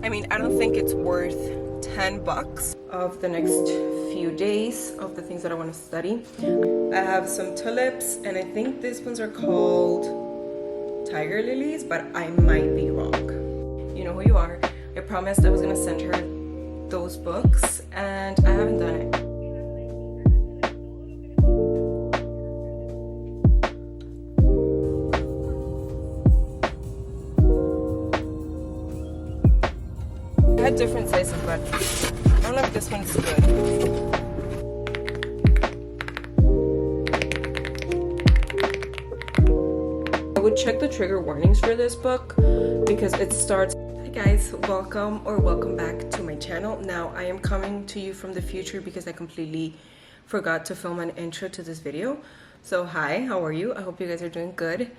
I mean, I don't think it's worth $10 of the next few days of the things that I want to study. I have some tulips, and I think these ones are called tiger lilies, but I might be wrong. You know who you are. I promised I was going to send her those books, and I haven't done it. I had different sizes, but I don't know if this one's good. I would check the trigger warnings for this book because it starts. Hi guys, welcome back to my channel. Now I am coming to you from the future because I completely forgot to film an intro to this video. So hi, how are you? I hope you guys are doing good.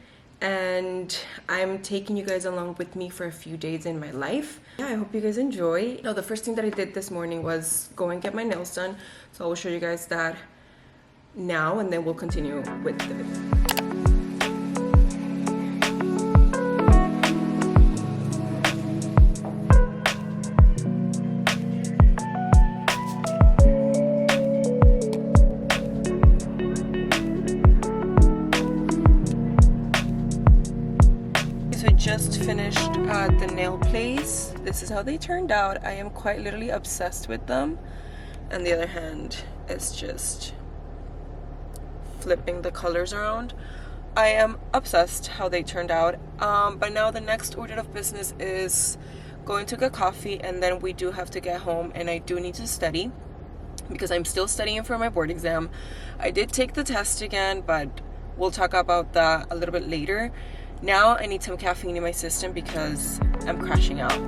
And I'm taking you guys along with me for a few days in my life. Yeah, I hope you guys enjoy. Now, the first thing that I did this morning was go and get my nails done. So I will show you guys that now, and then we'll continue with it. Just finished at the nail place. This is how they turned out. I am quite literally obsessed with them. On the other hand, it's just flipping the colors around. I am obsessed how they turned out. But now the next order of business is going to get coffee, and then we do have to get home, and I do need to study because I'm still studying for my board exam. I did take the test again, but we'll talk about that a little bit later. Now I need some caffeine in my system because I'm crashing out.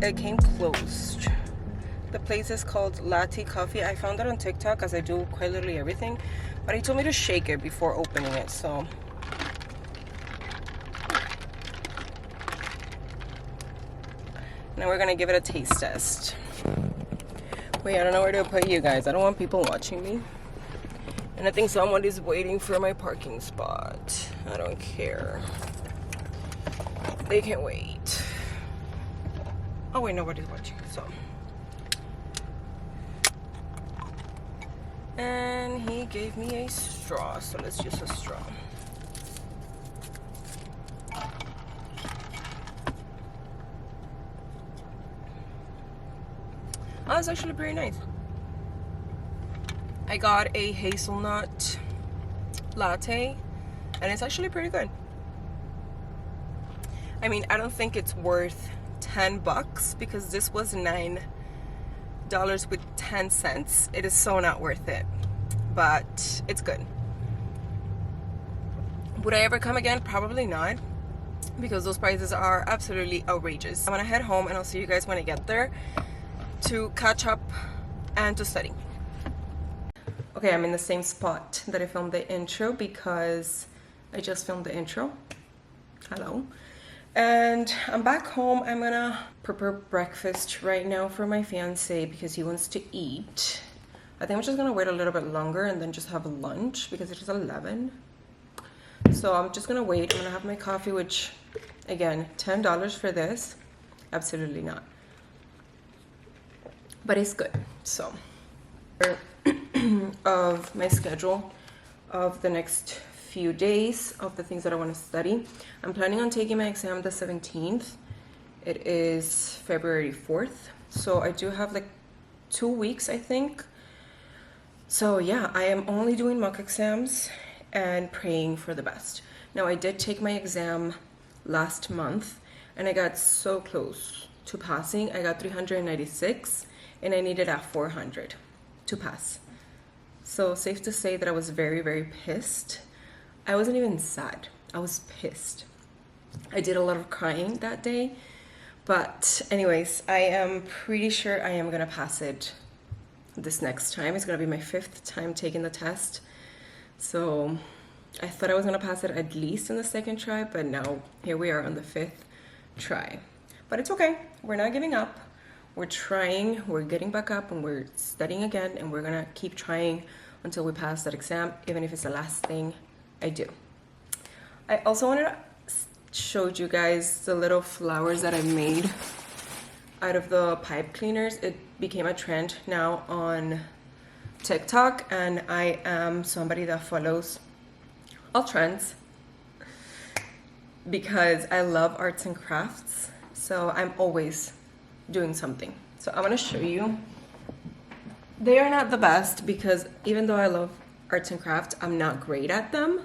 It came closed. The place is called Latte Coffee. I found it on TikTok as I do quite literally everything, but he told me to shake it before opening it, so now we're gonna give it a taste test. Wait, I don't know where to put you guys. I don't want people watching me. And I think someone is waiting for my parking spot. I don't care. They can wait. Oh wait, nobody's watching, so. And he gave me a straw, so let's use a straw. Oh, it's actually pretty nice. I got a hazelnut latte, and it's actually pretty good. I mean, I don't think it's worth $10 because this was $9 with 10 cents. It is so not worth it, but it's good. Would I ever come again? Probably not, because those prices are absolutely outrageous. I'm gonna head home, and I'll see you guys when I get there to catch up and to study. Okay, I'm in the same spot that I filmed the intro because I just filmed the intro. Hello. And I'm back home. I'm gonna prepare breakfast right now for my fiance because he wants to eat. I think I'm just gonna wait a little bit longer and then just have lunch because it is 11. So I'm just gonna wait. I'm gonna have my coffee, which again, $10 for this. Absolutely not. But it's good. So of my schedule of the next few days of the things that I want to study. I'm planning on taking my exam the 17th. It is February 4th. So I do have like 2 weeks, I think. So yeah, I am only doing mock exams and praying for the best. Now I did take my exam last month and I got so close to passing. I got 396. And I needed at 400 to pass. So safe to say that I was very, very pissed. I wasn't even sad. I was pissed. I did a lot of crying that day. But anyways, I am pretty sure I am gonna pass it this next time. It's gonna be my 5th time taking the test. So I thought I was gonna pass it at least in the 2nd try, but now here we are on the 5th try. But it's okay. We're not giving up. We're trying, we're getting back up, and we're studying again, and we're gonna keep trying until we pass that exam, even if it's the last thing I do. I also wanted to show you guys the little flowers that I made out of the pipe cleaners. It became a trend now on TikTok, and I am somebody that follows all trends because I love arts and crafts. So I'm always doing something. So I'm gonna show you. They are not the best because even though I love arts and crafts, I'm not great at them.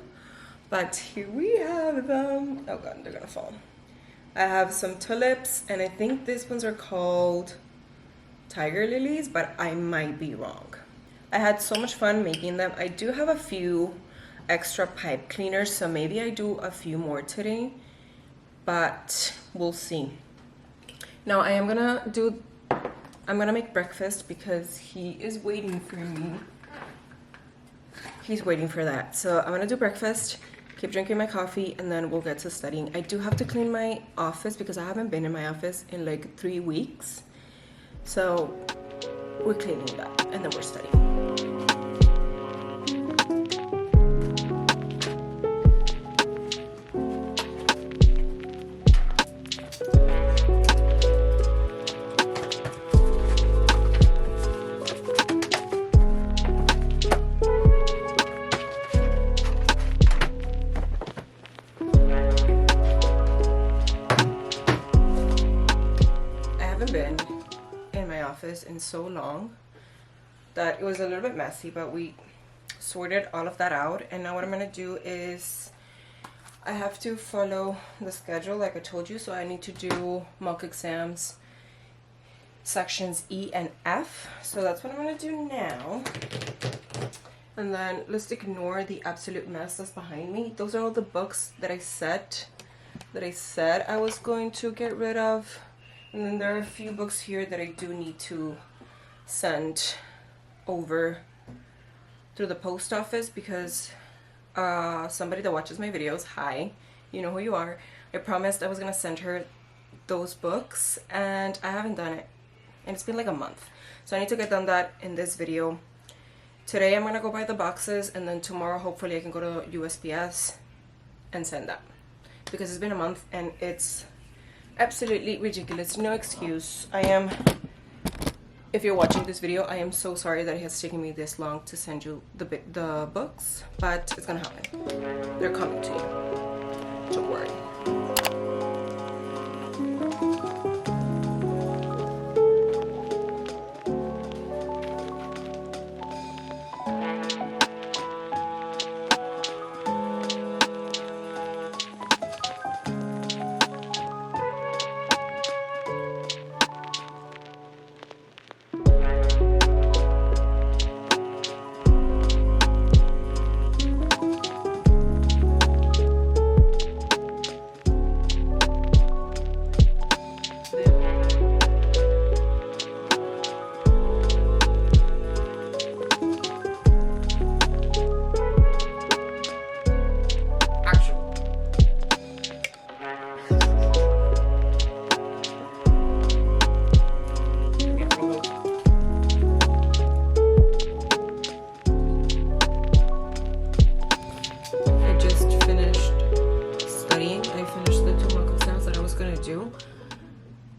But here we have them. Oh god, they're gonna fall. I have some tulips, and I think these ones are called tiger lilies, but I might be wrong. I had so much fun making them. I do have a few extra pipe cleaners, so maybe I do a few more today, but we'll see. Now I'm gonna make breakfast because he is waiting for me. He's waiting for that. So I'm gonna do breakfast, keep drinking my coffee, and then we'll get to studying. I do have to clean my office because I haven't been in my office in like 3 weeks. So we're cleaning that, and then we're studying. Been in my office in so long that it was a little bit messy, but we sorted all of that out, and now what I'm gonna do is I have to follow the schedule like I told you. So I need to do mock exams sections E and F, so that's what I'm gonna do now. And then let's ignore the absolute mess that's behind me. Those are all the books that I said I was going to get rid of. And then there are a few books here that I do need to send over through the post office because somebody that watches my videos, hi, you know who you are, I promised I was gonna send her those books, and I haven't done it, and it's been like a month. So I need to get done that in this video. Today I'm gonna go buy the boxes, and then tomorrow hopefully I can go to USPS and send that, because it's been a month and it's absolutely ridiculous. No excuse. If you're watching this video, I am so sorry that it has taken me this long to send you the books, but it's gonna happen. They're coming to you. Don't worry.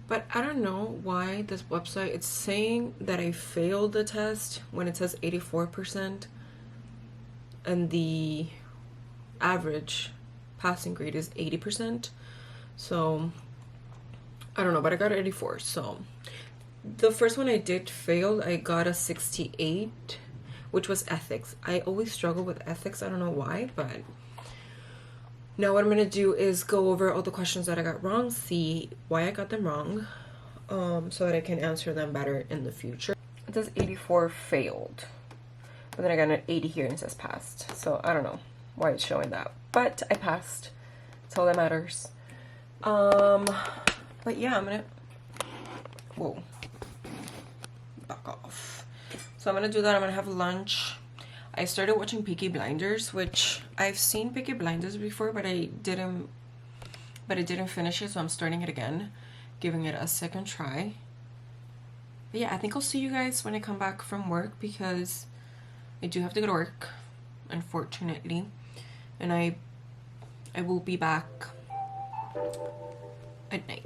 But I don't know why this website, it's saying that I failed the test when it says 84% and the average passing grade is 80%. So I don't know, but I got 84. So the first one I did fail, I got a 68, which was ethics. I always struggle with ethics. I don't know why, but now what I'm going to do is go over all the questions that I got wrong, see why I got them wrong, so that I can answer them better in the future. It says 84 failed, but then I got an 80 here and it says passed. So I don't know why it's showing that, but I passed. That's all that matters. But yeah, I'm going to, whoa, back off. So I'm going to do that. I'm going to have lunch. I started watching Peaky Blinders, which I've seen Peaky Blinders before, but I didn't finish it, so I'm starting it again. giving it a second try. But yeah, I think I'll see you guys when I come back from work, because I do have to go to work, unfortunately, and I will be back at night.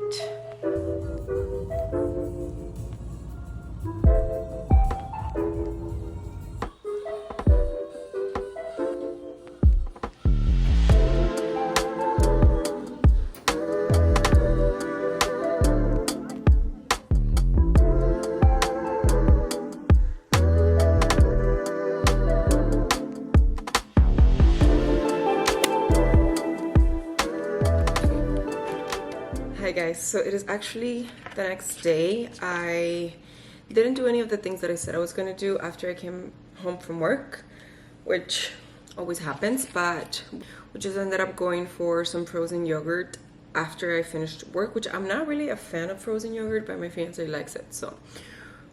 Hi guys, so it is actually the next day. I didn't do any of the things that I said I was gonna do after I came home from work, which always happens, but we just ended up going for some frozen yogurt after I finished work, which I'm not really a fan of frozen yogurt, but my fiance likes it. So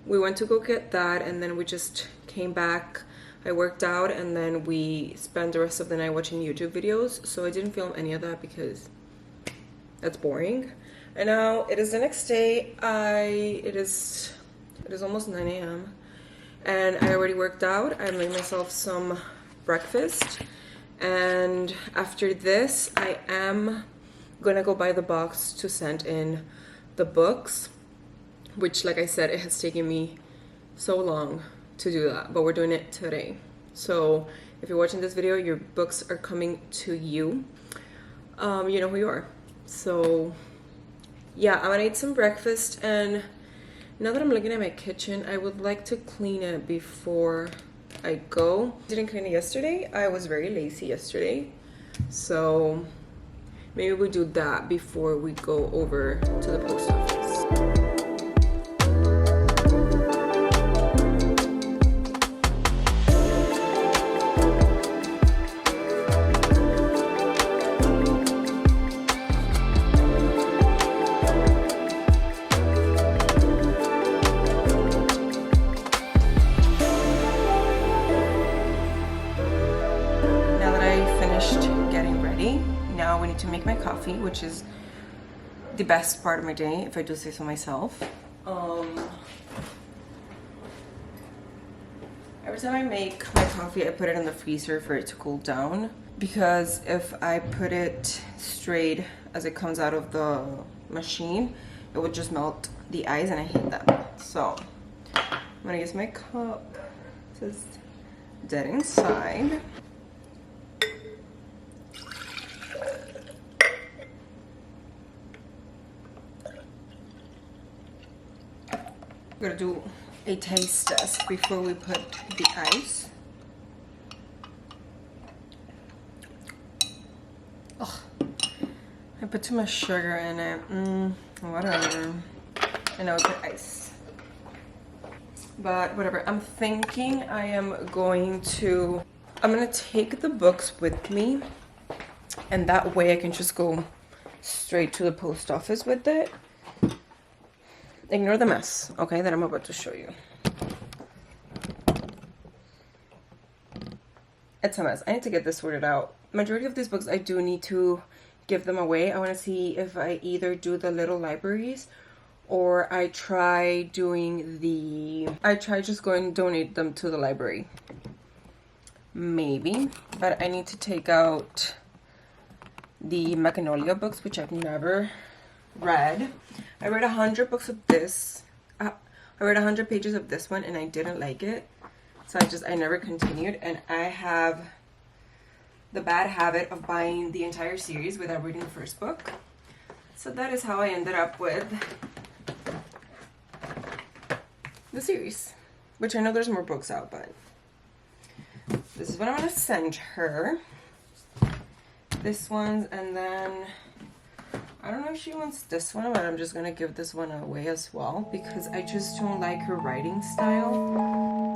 we went to go get that, and then we just came back. I worked out, and then we spent the rest of the night watching YouTube videos. So I didn't film any of that because that's boring. And now it is the next day. It is almost 9 a.m. and I already worked out. I made myself some breakfast, and after this I am gonna go buy the box to send in the books, which, like I said, it has taken me so long to do that, but we're doing it today. So if you're watching this video, your books are coming to you. You know who you are. So yeah, I'm gonna eat some breakfast, and now that I'm looking at my kitchen, I would like to clean it before I go. Didn't clean it yesterday. I was very lazy yesterday, so maybe we do that before we go over to the post office. Now we need to make my coffee, which is the best part of my day, if I do say so myself. Every time I make my coffee, I put it in the freezer for it to cool down, because if I put it straight as it comes out of the machine, it would just melt the ice, and I hate that. So I'm gonna use my cup. It says dead inside. We're gonna do a taste test before we put the ice. Ugh. I put too much sugar in it. Whatever. And now we put ice. But whatever. I'm thinking I'm gonna take the books with me, and that way I can just go straight to the post office with it. Ignore the mess, okay, that I'm about to show you. It's a mess. I need to get this sorted out. Majority of these books, I do need to give them away. I want to see if I either do the little libraries, or I try just going and donate them to the library. Maybe, but I need to take out the Magnolia books, which I've never read. I read 100 books of this. I read 100 pages of this one, and I didn't like it, so I never continued. And I have the bad habit of buying the entire series without reading the first book, so that is how I ended up with the series, which I know there's more books out, but this is what I'm gonna send her. This one's, and then I don't know if she wants this one, but I'm just gonna give this one away as well, because I just don't like her writing style.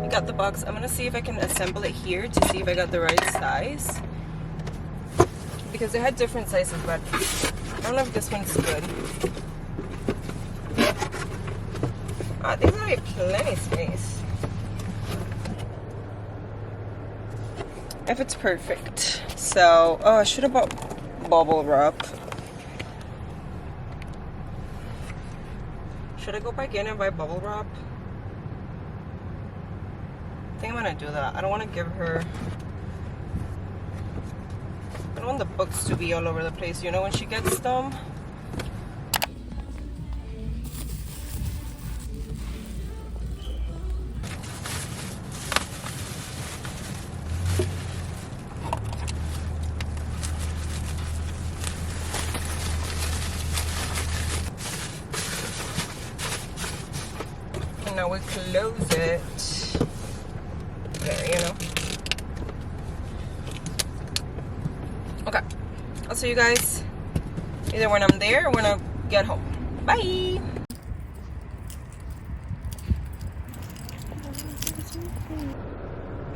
I got the box. I'm gonna see if I can assemble it here to see if I got the right size, because they had different sizes, but I don't know if this one's good. Oh, there's gonna be plenty space. If it's perfect. So, oh, I should have bought bubble wrap. Should I go back in and buy bubble wrap? I think I'm gonna do that. I don't want to give her... I don't want the books to be all over the place, you know, when she gets them. And now we close it. There, you know. Okay, I'll see you guys either when I'm there or when I get home. Bye.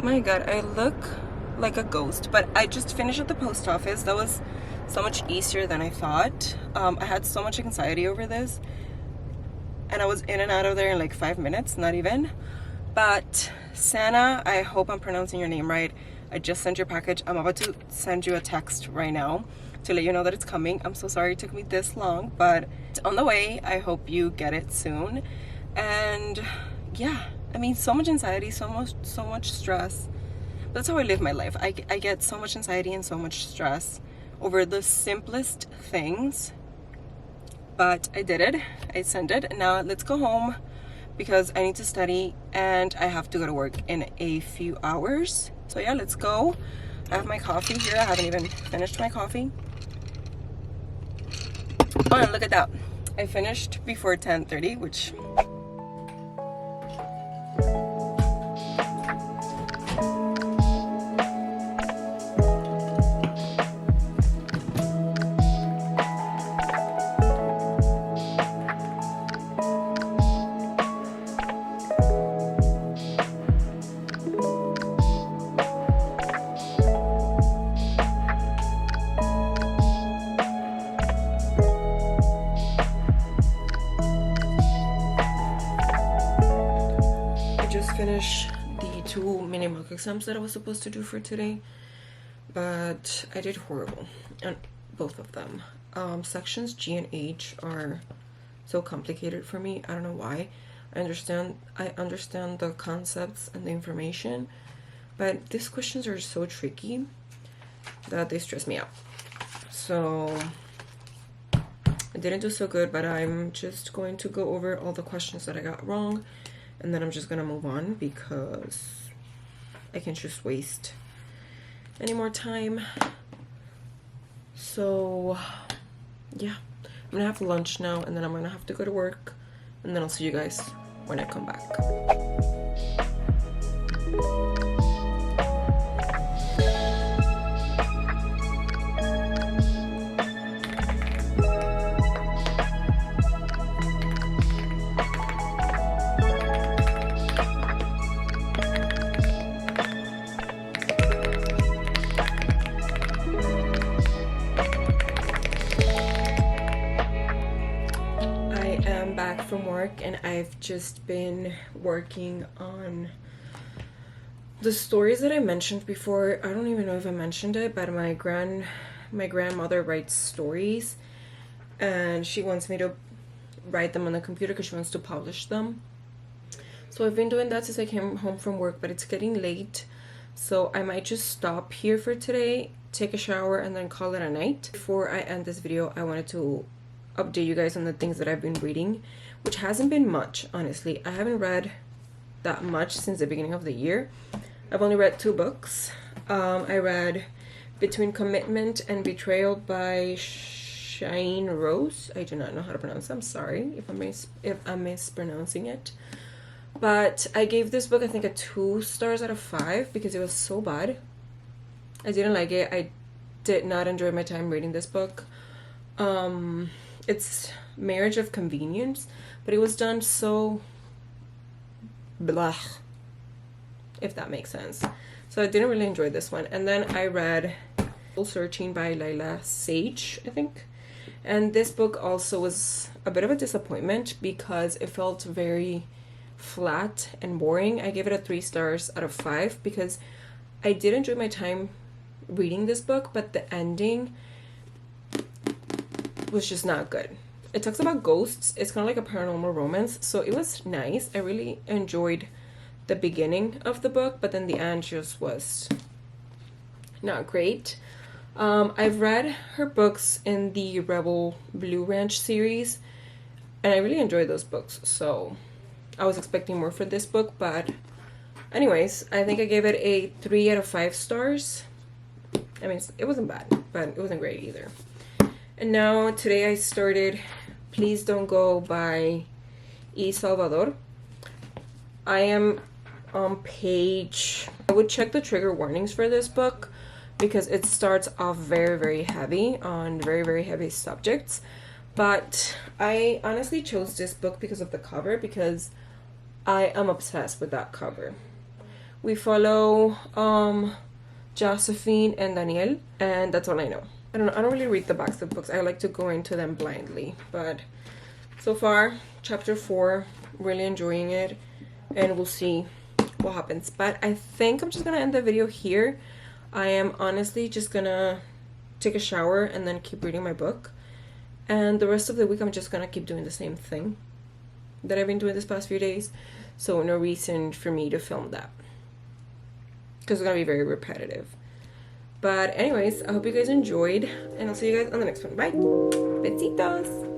My God, I look like a ghost, but I just finished at the post office. That was so much easier than I thought. I had so much anxiety over this, and I was in and out of there in like 5 minutes, not even. But Santa, I hope I'm pronouncing your name right. I just sent your package. I'm about to send you a text right now to let you know that it's coming. I'm so sorry it took me this long, but it's on the way. I hope you get it soon. And yeah, I mean, so much anxiety, so much stress. That's how I live my life. I get so much anxiety and so much stress over the simplest things. But I did it. I sent it. Now let's go home because I need to study and I have to go to work in a few hours. So yeah, let's go. I have my coffee here. I haven't even finished my coffee. Oh, and look at that. I finished before 10:30, which... finish the 2 mini mock exams that I was supposed to do for today, but I did horrible on both of them. Sections G and H are so complicated for me. I don't know why. I understand the concepts and the information, but these questions are so tricky that they stress me out. So I didn't do so good, but I'm just going to go over all the questions that I got wrong, and then I'm just gonna move on because I can't just waste any more time. So yeah, I'm gonna have lunch now, and then I'm gonna have to go to work, and then I'll see you guys when I come back. From work, and I've just been working on the stories that I mentioned before. I don't even know if I mentioned it, but my grandmother writes stories, and she wants me to write them on the computer because she wants to publish them. So I've been doing that since I came home from work, but it's getting late, so I might just stop here for today, take a shower, and then call it a night. Before I end this video, I wanted to update you guys on the things that I've been reading, which hasn't been much, honestly. I haven't read that much since the beginning of the year. I've only read 2 books. I read Between Commitment and Betrayal by Shane Rose. I do not know how to pronounce it. I'm sorry if I'm mispronouncing it. But I gave this book, I think, a 2 stars out of 5 because it was so bad. I didn't like it. I did not enjoy my time reading this book. It's Marriage of Convenience, but it was done so blah, if that makes sense. So I didn't really enjoy this one. And then I read Soul Searching by Lila Sage, I think. And this book also was a bit of a disappointment because it felt very flat and boring. I gave it a 3 stars out of 5 because I did enjoy my time reading this book, but the ending was just not good. It talks about ghosts. It's kind of like a paranormal romance, so it was nice. I really enjoyed the beginning of the book, but then the end just was not great. I've read her books in the Rebel Blue Ranch series, and I really enjoyed those books, so I was expecting more for this book. But anyways, I think I gave it a 3 out of 5 stars. I mean, it wasn't bad, but it wasn't great either. And now today I started Please Don't Go by E. Salvador. I am on page... I would check the trigger warnings for this book because it starts off very, very heavy on very, very heavy subjects. But I honestly chose this book because of the cover, because I am obsessed with that cover. We follow Josephine and Daniel, and that's all I know. I don't really read the backs of books. I like to go into them blindly. But so far, chapter 4, really enjoying it, and we'll see what happens. But I think I'm just gonna end the video here. I am honestly just gonna take a shower and then keep reading my book. And the rest of the week, I'm just gonna keep doing the same thing that I've been doing this past few days. So no reason for me to film that, because it's gonna be very repetitive. But anyways, I hope you guys enjoyed, and I'll see you guys on the next one. Bye. Besitos.